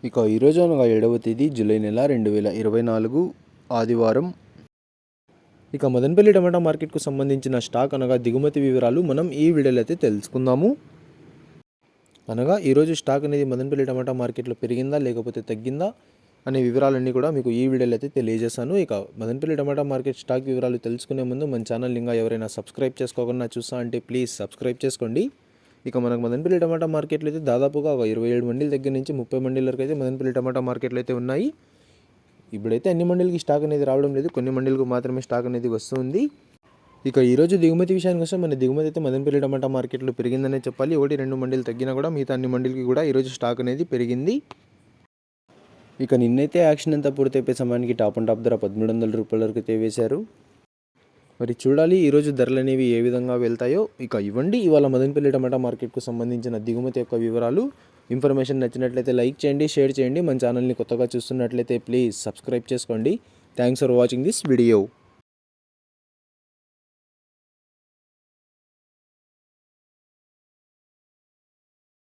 ఈరోజు అనగా 7వ తేదీ జూలై నెల 2024 ఆదివారం. మదనపల్లి టమాటా మార్కెట్కు సంబంధించిన స్టాక్ అనగా దిగుమతి వివరాలు మనం ఈ వీడియోలో అయితే తెలుసుకుందాము. ఈరోజు స్టాక్ అనేది మదనపల్లి టమాటా మార్కెట్లో పెరిగిందా లేకపోతే తగ్గిందా అనే వివరాలన్నీ కూడా మీకు ఈ వీడియోలో అయితే తెలియజేశాను. మదనపల్లి టమాటా మార్కెట్ స్టాక్ వివరాలు తెలుసుకునే ముందు మన ఛానల్ ఇంకా ఎవరైనా సబ్స్క్రైబ్ చేసుకోకుండా చూస్తా అంటే ప్లీజ్ సబ్స్క్రైబ్ చేసుకోండి. మనకు మదనపల్లి టమాటా మార్కెట్లో అయితే దాదాపుగా 27 మండీల దగ్గర నుంచి 30 మండీల వరకు అయితే మదనపల్లి టమాటా మార్కెట్లో అయితే ఉన్నాయి. ఇప్పుడైతే అన్ని మండీలకి స్టాక్ అనేది రావడం లేదు, కొన్ని మండీలకు మాత్రమే స్టాక్ అనేది వస్తుంది. ఈరోజు దిగుమతి విషయానికి వస్తే మన దిగుమతి అయితే మదనపల్లి టమాటా మార్కెట్లో పెరిగిందనే చెప్పాలి. 1-2 మండీలు తగ్గినా కూడా మిగతా అన్ని మండీలకి కూడా ఈరోజు స్టాక్ అనేది పెరిగింది. నిన్నైతే యాక్షన్ అంతా పూర్తయిపోయే సమయానికి టాప్ అండ్ టాప్ ధర 1300 రూపాయల వరకు అయితే వేశారు. మరి చూడాలి ఈరోజు ధరలు అనేవి ఏ విధంగా వెళ్తాయో. ఇవ్వండి ఇవాళ మదనపల్లి టమాటా మార్కెట్కు సంబంధించిన దిగుమతి యొక్క వివరాలు. ఇన్ఫర్మేషన్ నచ్చినట్లయితే లైక్ చేయండి, షేర్ చేయండి. మన ఛానల్ని కొత్తగా చూస్తున్నట్లయితే ప్లీజ్ సబ్స్క్రైబ్ చేసుకోండి. Thanks for watching this video.